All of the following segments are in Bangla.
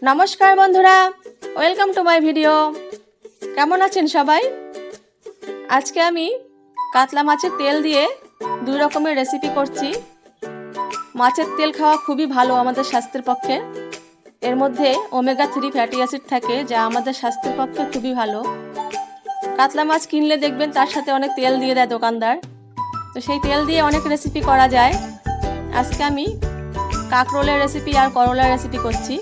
নমস্কার বন্ধুরা, ওয়েলকাম টু মাই ভিডিও। কেমন আছেন সবাই? আজকে আমি কাতলা মাছের তেল দিয়ে দুই রকমের রেসিপি করছি। মাছের তেল খাওয়া খুবই ভালো আমাদের স্বাস্থ্যের পক্ষে। এর মধ্যে ওমেগা 3 ফ্যাটি অ্যাসিড থাকে, যা আমাদের স্বাস্থ্যের পক্ষে খুবই ভালো। কাতলা মাছ কিনলে দেখবেন তার সাথে অনেক তেল দিয়ে দেয় দোকানদার, তো সেই তেল দিয়ে অনেক রেসিপি করা যায়। আজকে আমি কাঁকরোলের রেসিপি আর করলার রেসিপি করছি।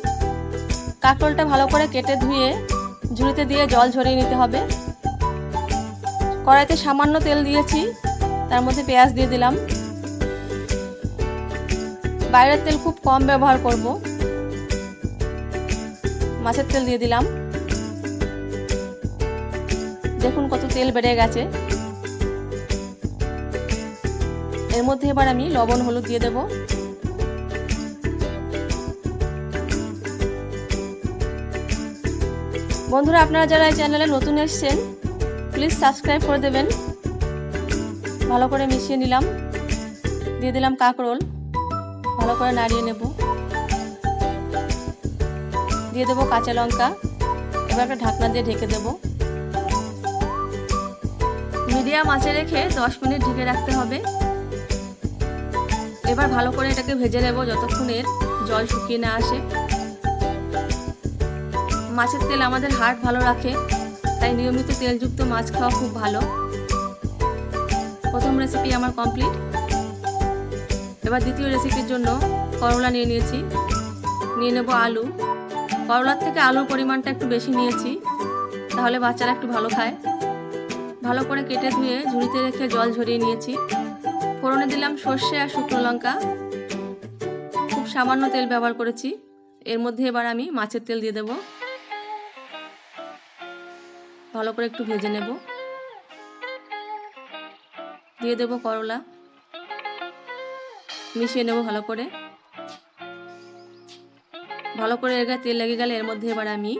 কাঁকরোলটা ভালো করে কেটে ধুয়ে ঝুড়িতে দিয়ে জল ঝরিয়ে নিতে হবে। কড়াইতে সামান্য তেল দিয়েছি, তার মধ্যে পেঁয়াজ দিয়ে দিলাম। বাইরের তেল খুব কম ব্যবহার করব। মাছের তেল দিয়ে দিলাম। দেখুন কত তেল বেড়ে গেছে। এর মধ্যে এবার আমি লবণ হলুদ দিয়ে দেব। বন্ধুরা, আপনারা যারা এই চ্যানেলে নতুন এসেছেন প্লিজ সাবস্ক্রাইব করে দেবেন। ভালো করে মিশিয়ে নিলাম। দিয়ে দিলাম কাঁকরোল, ভালো করে নাড়িয়ে নেব। দিয়ে দেবো কাঁচা লঙ্কা। এবার একটা ঢাকনা দিয়ে ঢেকে দেব। মিডিয়াম আঁচে রেখে 10 মিনিট ঢেকে রাখতে হবে। এবার ভালো করে এটাকে ভেজে নেব যতক্ষণ এর জল শুকিয়ে না আসে। মাছের তেল আমাদের হার্ট ভালো রাখে, তাই নিয়মিত তেলযুক্ত মাছ খাওয়া খুব ভালো। প্রথম রেসিপি আমার কমপ্লিট। এবার দ্বিতীয় রেসিপির জন্য করলা নিয়ে নিয়েছি। নিয়ে নেব আলু। করলার থেকে আলুর পরিমাণটা একটু বেশি নিয়েছি, তাহলে বাচ্চারা একটু ভালো খায়। ভালো করে কেটে ধুয়ে ঝুড়িতে রেখে জল ঝরিয়ে নিয়েছি। ফোড়নে দিলাম সর্ষে আর শুকনো লঙ্কা। খুব সামান্য তেল ব্যবহার করেছি। এর মধ্যে এবার আমি মাছের তেল দিয়ে দেব। ভালো করে একটু ভেজে নেব। দিয়ে দেব করলা, মিশিয়ে নেব ভালো করে। ভালো করে এর গায়ে তেল লেগে গেলে এর মধ্যে এবার আমি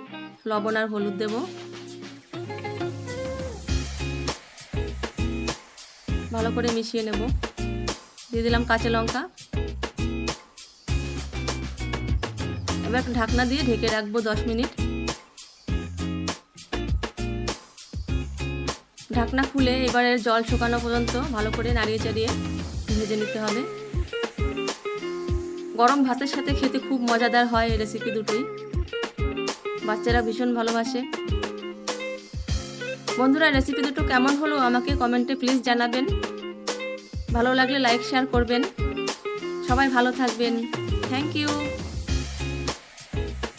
লবণ আর হলুদ দেব। ভালো করে মিশিয়ে নেব। দিয়ে দিলাম কাঁচা লঙ্কা। এবার ঢাকনা দিয়ে ঢেকে রাখবো 10 মিনিট। ঢাকনা খুলে এবারে জল শুকানো পর্যন্ত ভালো করে নাড়িয়ে চাড়িয়ে ভেজে নিতে হবে। গরম ভাতের সাথে খেতে খুব মজাদার হয় এই রেসিপি দুটোই। বাচ্চারা ভীষণ ভালোবাসে। বন্ধুরা, রেসিপি দুটো কেমন হলো আমাকে কমেন্টে প্লিজ জানাবেন। ভালো লাগলে লাইক শেয়ার করবেন। সবাই ভালো থাকবেন। Thank you.